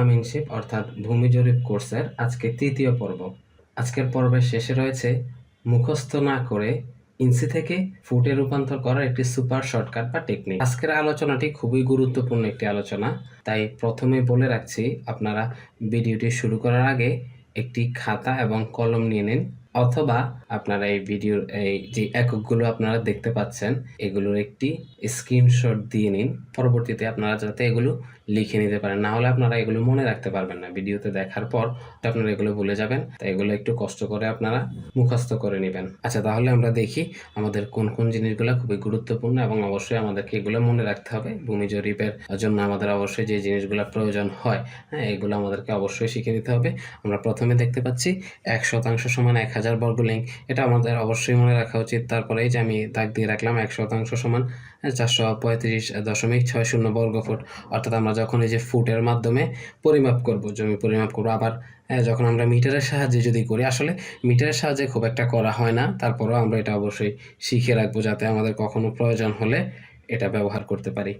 আমিনশিপ অর্থাৎ ভূমি জরিপ কোর্সের আজকে তৃতীয় পর্ব। আজকের পর্বের শেষে রয়েছে মুখস্থ না করে ইঞ্চি থেকে ফুটে রূপান্তর করার একটি সুপার শর্টকাট বা টেকনিক। আজকের আলোচনাটি খুবই গুরুত্বপূর্ণ একটি আলোচনা, তাই প্রথমে বলে রাখছি আপনারা ভিডিওটি শুরু করার আগে একটি খাতা এবং কলম নিয়ে নিন, অথবা আপনারা এই ভিডিওর এই যে এককগুলো আপনারা দেখতে পাচ্ছেন এগুলোর একটি স্ক্রিনশট দিয়ে নিন। পরবর্তীতে আপনারা যাতে এগুলো লিখে নিতে পারেন, না হলে আপনারা এগুলো মনে রাখতে পারবেন না। ভিডিওতে দেখার পর আপনারা এগুলো ভুলে যাবেন, তাই এগুলো একটু কষ্ট করে আপনারা মুখস্থ করে নেবেন। আচ্ছা, তাহলে আমরা দেখি আমাদের কোন কোন জিনিসগুলো খুবই গুরুত্বপূর্ণ এবং অবশ্যই আমাদেরকে এগুলো মনে রাখতে হবে। ভূমি জরিপের জন্য আমাদের অবশ্যই যে জিনিসগুলো প্রয়োজন হয়, হ্যাঁ, এগুলো আমাদেরকে অবশ্যই শিখে নিতে হবে। আমরা প্রথমে দেখতে পাচ্ছি 1% সমান 1000 বর্গ লিঙ্ক, এটা আমাদের অবশ্যই মনে রাখা উচিত। তারপরে এই যে আমি দাগ দিয়ে রাখলাম 1% সমান 435.60 বর্গ ফুট, অর্থাৎ আমরা যখন এই যে ফুটের মাধ্যমে পরিমাপ করব, জমি পরিমাপ করব, আবার যখন আমরা মিটারের সাহায্যে যদি করি, আসলে মিটারের সাহায্যে খুব একটা করা হয় না, তারপরেও আমরা এটা অবশ্যই শিখে রাখবো যাতে আমাদের কখনো প্রয়োজন হলে এটা ব্যবহার করতে পারি।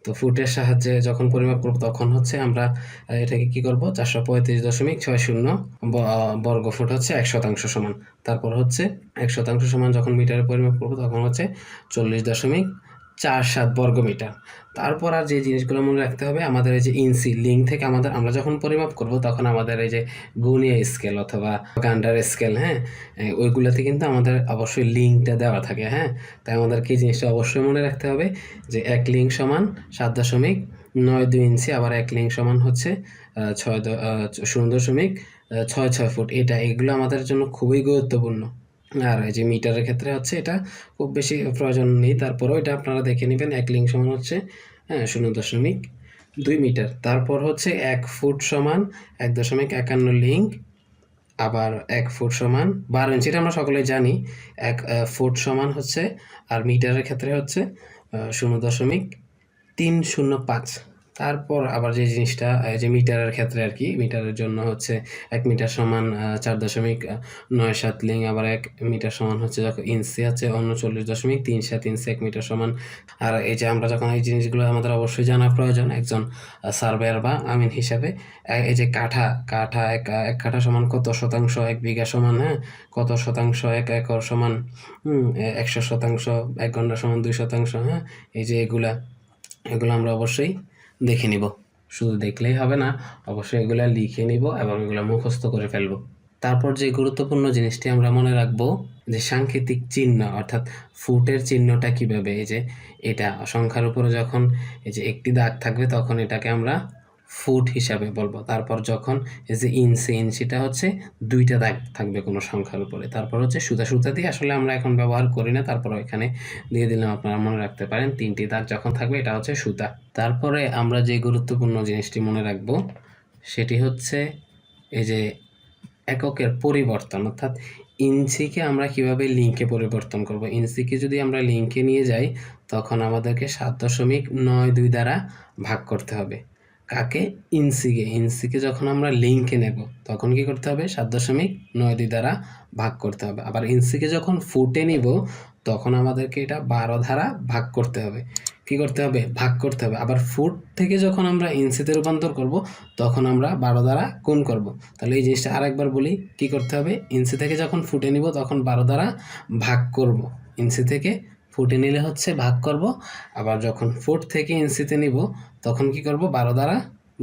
তো ফুটের সাহায্যে যখন পরিমাপ করব তখন হচ্ছে আমরা এটাকে কি করব, 435.60 বর্গ ফুট হচ্ছে 1% সমান। তারপর হচ্ছে 1% সমান যখন মিটারে পরিমাপ করব তখন হচ্ছে 40.47 বর্গ মিটার। তারপর আর যে জিনিসগুলো মনে রাখতে হবে, আমাদের এই যে ইঞ্চি লিঙ্ক থেকে আমরা যখন পরিমাপ করব তখন আমাদের এই যে গুণিয়া স্কেল অথবা গান্ডার স্কেল, হ্যাঁ, ওইগুলোতে কিন্তু আমাদের অবশ্যই লিঙ্কটা দেওয়া থাকে, হ্যাঁ। তাই আমাদেরকে এই জিনিসটা অবশ্যই মনে রাখতে হবে যে 1 লিঙ্ক সমান 7.92 ইঞ্চি, আবার 1 লিঙ্ক সমান হচ্ছে 0.66 ফুট। এগুলো আমাদের জন্য খুবই গুরুত্বপূর্ণ। আর এই যে মিটারের ক্ষেত্রে হচ্ছে এটা খুব বেশি প্রয়োজন নেই, তারপরেও এটা আপনারা দেখে নেবেন। 1 লিঙ্ক সমান হচ্ছে 0.2 মিটার। তারপর হচ্ছে 1 ফুট সমান 1.51 লিঙ্ক, আবার 1 ফুট সমান 12 ইঞ্চি, এটা আমরা সকলেই জানি। 1 ফুট সমান হচ্ছে, আর মিটারের ক্ষেত্রে হচ্ছে 0.305। তারপর আবার যে জিনিসটা যে মিটারের ক্ষেত্রে আর কি, মিটারের জন্য হচ্ছে 1 মিটার সমান 4.97 লিঙ্ক, আবার 1 মিটার সমান হচ্ছে যখন ইঞ্চি আছে 39.37 ইঞ্চি 1 মিটার সমান। আর এই যে আমরা যখন এই জিনিসগুলো আমাদের অবশ্যই জানা প্রয়োজন একজন সার্ভেয়ার বা আমিন হিসাবে। এই যে এক কাঠা সমান কত শতাংশ, 1 বিঘা সমান, হ্যাঁ, কত শতাংশ, 1 একর সমান 100%, 1 ঘন্টা সমান 2 শতাংশ, হ্যাঁ। এই যে এগুলো আমরা অবশ্যই দেখে নিব, শুধু দেখলেই হবে না, অবশ্যই এগুলা লিখে নিব এবং এগুলো মুখস্থ করে ফেলব। তারপর যে গুরুত্বপূর্ণ জিনিসটি আমরা মনে রাখবো যে সাংকেতিক চিহ্ন, অর্থাৎ ফুটের চিহ্নটা কিভাবে, এই যে এটা সংখ্যার উপরে যখন এই যে একটি দাগ থাকবে তখন এটাকে আমরা ফুট হিসাবে বলবো। তারপর যখন এই যে ইঞ্চিটা হচ্ছে 2টা দাগ থাকবে কোনো সংখ্যার উপরে। তারপর হচ্ছে সুতা দিয়ে আসলে আমরা এখন ব্যবহার করি না, তারপর এখানে দিয়ে দিলাম, আপনারা মনে রাখতে পারেন 3টি দাগ যখন থাকবে এটা হচ্ছে সুতা। তারপরে আমরা যে গুরুত্বপূর্ণ জিনিসটি মনে রাখবো সেটি হচ্ছে এই যে এককের পরিবর্তন, অর্থাৎ ইঞ্চিকে আমরা কিভাবে লিঙ্কে পরিবর্তন করব। ইঞ্চিকে যদি আমরা লিঙ্কে নিয়ে যাই তখন আমাদেরকে 7.92 দ্বারা ভাগ করতে হবে। কাকে? ইঞ্চিকে যখন আমরা লিঙ্কে নেব তখন কি করতে হবে? 7.92 দ্বারা ভাগ করতে হবে। আবার ইঞ্চিকে যখন ফুটে নিব তখন আমাদেরকে এটা 12 দ্বারা ভাগ করতে হবে। কি করতে হবে? ভাগ করতে হবে। আবার ফুট থেকে যখন আমরা ইঞ্চিতে রূপান্তর করব তখন আমরা 12 দ্বারা গুণ করব। তাহলে এই জিনিসটা আরেকবার বলি, কি করতে হবে? ইঞ্চি থেকে যখন ফুটে নিব তখন 12 দ্বারা ভাগ করব। ইঞ্চি থেকে ফুটে নিলে হচ্ছে ভাগ করব, আবার যখন ফুট থেকে ইঞ্চিতে নিব তখন কি করব? 12 দ্বারা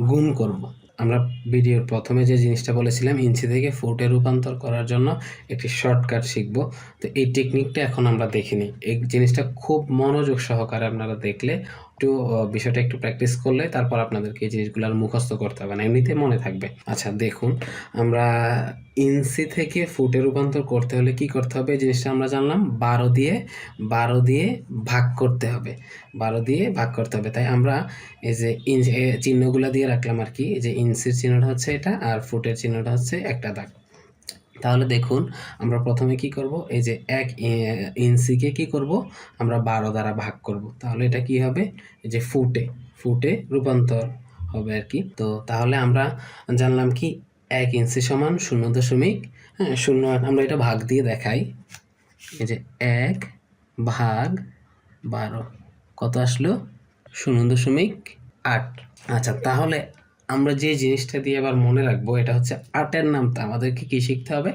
গুণ করব। আমরা ভিডিওর প্রথমে যে জিনিসটা বলেছিলাম ইঞ্চি থেকে ফুটে রূপান্তর করার জন্য একটি শর্টকাট শিখব, তো এই টেকনিকটা এখন আমরা দেখে নিই। এই জিনিসটা খুব মনোযোগ সহকারে আপনারা দেখলে, একটু বিষয়টা একটু প্র্যাকটিস করলে তারপর আপনাদেরকে এই জিনিসগুলো আর মুখস্থ করতে হবে না, এমনিতে মনে থাকবে। আচ্ছা দেখুন, আমরা ইঞ্চি থেকে ফুটে রূপান্তর করতে হলে কি করতে হবে? এই জিনিসটা আমরা জানলাম, 12 দিয়ে ভাগ করতে হবে। 12 দিয়ে ভাগ করতে হবে। তাই আমরা এই যে চিহ্নগুলো দিয়ে রাখলাম আর কি। এই যে ইঞ্চির চিহ্নটা হচ্ছে এটা, আর ফুটের চিহ্নটা হচ্ছে একটা দাগ। তাহলে দেখুন, আমরা প্রথমে কি করব? এই যে 1 ইঞ্চিকে কি করব? আমরা 12 দ্বারা ভাগ করব। তাহলে এটা কি হবে? এই যে ফুটে রূপান্তর হবে আর কি। তো তাহলে আমরা জানলাম কি 1 ইঞ্চি সমান 0.08। আমরা এটা ভাগ দিয়ে দেখাই। এই যে 1 ভাগ 12 কত আসলো? 0.8। আচ্ছা, তাহলে আমরা যে জিনিসটা দিয়ে আবার মনে রাখবো এটা হচ্ছে 8-এর নামতা। আমাদেরকে কি শিখতে হবে?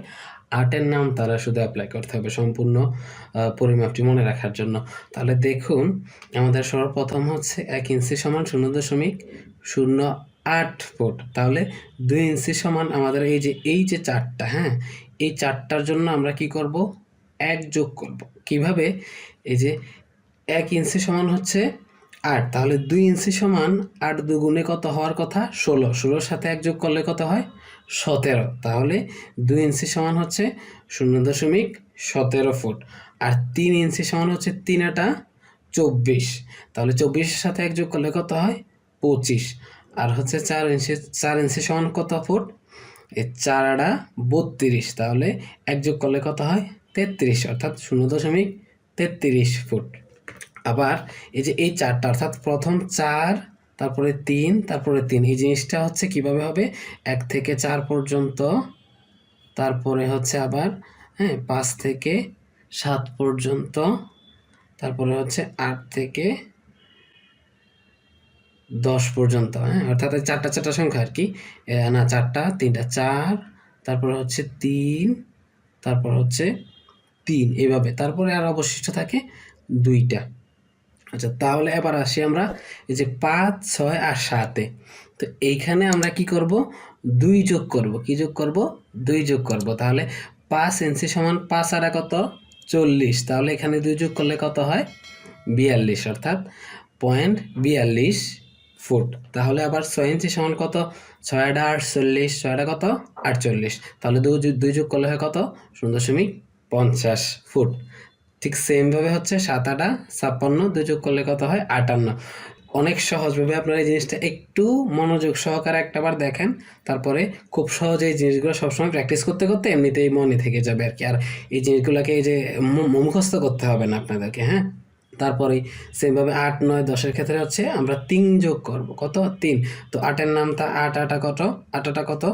8-এর নামতারা শুধু অ্যাপ্লাই করতে হবে সম্পূর্ণ পরিমাপটি মনে রাখার জন্য। তাহলে দেখুন আমাদের সর্বপ্রথম হচ্ছে 1 ইঞ্চি সমান 0.08 ফুট। তাহলে 2 ইঞ্চি সমান আমাদের এই যে 4টা, হ্যাঁ? এই 4টার জন্য আমরা কি করব? 1 যোগ করব। কিভাবে? এই যে 1 ইঞ্চি সমান হচ্ছে 8, তাহলে 2 ইঞ্চি সমান 8 দুগুণে কত হওয়ার কথা? 16। 16-র সাথে 1 যোগ করলে কত হয়? 17। তাহলে 2 ইঞ্চি সমান হচ্ছে 0.17 ফুট। আর 3 ইঞ্চি সমান হচ্ছে 3 আটা 24। তাহলে 24-এর সাথে 1 যোগ করলে কত হয়? 25। আর হচ্ছে 4 ইঞ্চি সমান কত ফুট? এই 4 আটা 32। তাহলে 1 যোগ করলে কত হয়? 33, অর্থাৎ 0.33 ফুট। আবার এই যে এই 4টা, অর্থাৎ প্রথম 4, তারপরে 3, তারপরে 3, এই জিনিসটা হচ্ছে কিভাবে হবে? 1 থেকে 4 পর্যন্ত, তারপরে হচ্ছে আবার 5 থেকে 7 পর্যন্ত, তারপরে হচ্ছে 8 থেকে 10 পর্যন্ত, অর্থাৎ 4টা সংখ্যা আর কি। না 4টা, 3টা, 4, তারপরে হচ্ছে 3, তারপর হচ্ছে 3, এইভাবে। তারপরে আর অবশিষ্ট থাকে 2টা। আচ্ছা, তাহলে এবার আসি আমরা এই যে 5, 6 আর 7-এ। তো এইখানে আমরা কি করব? 2 যোগ করব। কি যোগ করব? 2 যোগ করব। তাহলে 5 ইঞ্চি সমান 5 আর কত? 40। তাহলে এখানে 2 যোগ করলে কত হয়? 42, অর্থাৎ 0.42 ফুট। তাহলে আবার 6 ইঞ্চি সমান কত? 6 আটা 48, 6 আটা কত? 48। তাহলে 2 যোগ করলে হয় কত? 0.50 ফুট। ঠিক সেমভাবে হচ্ছে 7 আটা 56, 2 যোগ করলে কত হয়? 58। অনেক সহজভাবে আপনারা এই জিনিসটা একটু মনোযোগ সহকারে একটাবার দেখেন, তারপরে খুব সহজে এই জিনিসগুলো সবসময় প্র্যাকটিস করতে করতে এমনিতেই মনে থেকে যাবে আর কি। আর এই জিনিসগুলোকে এই যে মুখস্থ করতে হবে না আপনাদেরকে, হ্যাঁ? তারপরে সেমভাবে 8, 9, 10-এর ক্ষেত্রে হচ্ছে আমরা 3 যোগ করব। কত? 3। তো 8-এর নামটা 8 আটা কত? 8 আটা কত?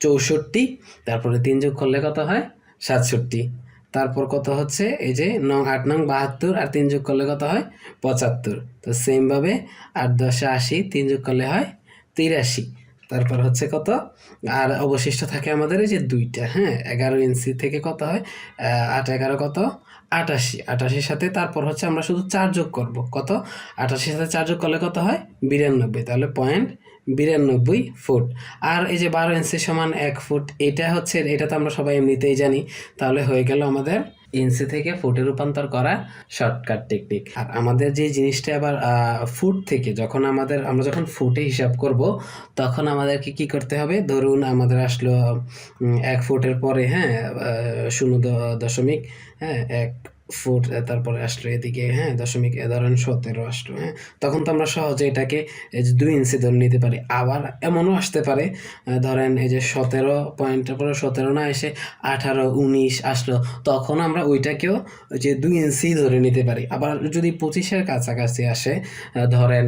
64। তারপরে 3 যোগ করলে কত হয়? 67। তারপর কত হচ্ছে? এই যে 8 নং 72, আর 3 যোগ করলে কত হয়? 75। তো সেমভাবে 8 10 80, 3 যোগ করলে হয় 83। তারপর হচ্ছে কত? আর অবশিষ্ট থাকে আমাদের এই যে 2টা, 11 ইঞ্চি থেকে কত হয়? 8 11 কত? 88। 88-র সাথে তারপর হচ্ছে আমরা শুধু 4 যোগ করব। কত? 88-র সাথে 4 যোগ করলে কত হয়? 92। তাহলে 0.92 ফুট। আর এই যে 12 ইঞ্চি সমান 1 ফুট, এটা হচ্ছে, এটা তো আমরা সবাই এমনিতেই জানি। তাহলে হয়ে গেল আমাদের ইঞ্চি থেকে ফুটে রূপান্তর করা শর্টকাট টেকনিক। আর আমাদের যে জিনিসটা আবার ফুট থেকে আমরা যখন ফুটে হিসাব করব, তখন আমাদেরকে কি করতে হবে? ধরুন আমাদের আসলো 1 ফুটের পরে 0.1 ফুট, তারপরে আসলো এদিকে দশমিক, ধরেন 17 আসলো, তখন তো আমরা সহজে এটাকে এই যে 2 ইঞ্চি ধরে নিতে পারি। আবার এমনও আসতে পারে, ধরেন এই যে 17 পয়েন্টের পরে 17 না এসে 18, 19 আসলো, তখন আমরা ওইটাকেও যে 2 ইঞ্চি ধরে নিতে পারি। আবার যদি 25-এর কাছাকাছি আসে, ধরেন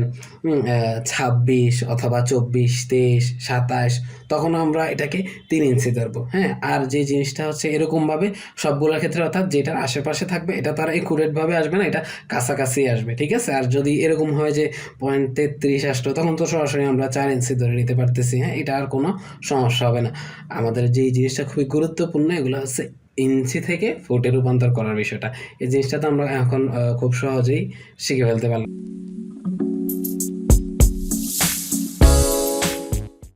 26 অথবা 24, 23, 27, তখন আমরা এটাকে 3 ইঞ্চি ধরবো। আর যে জিনিসটা হচ্ছে এরকমভাবে সবগুলোর ক্ষেত্রে, অর্থাৎ যেটার আশেপাশে থাকবে এটা তো আর একুরেটভাবে আসবে না, এটা কাছাকাছি আসবে, ঠিক আছে? আর যদি এরকম হয় যে 0.33 আসলো, তখন তো সরাসরি আমরা 4 ইঞ্চি ধরে নিতে পারতেছি। এটা আর কোনো সমস্যা হবে না। আমাদের যে জিনিসটা খুবই গুরুত্বপূর্ণ, এগুলো হচ্ছে ইঞ্চি থেকে ফুটে রূপান্তর করার বিষয়টা। এই জিনিসটা তো আমরা এখন খুব সহজেই শিখে ফেলতে পারলাম।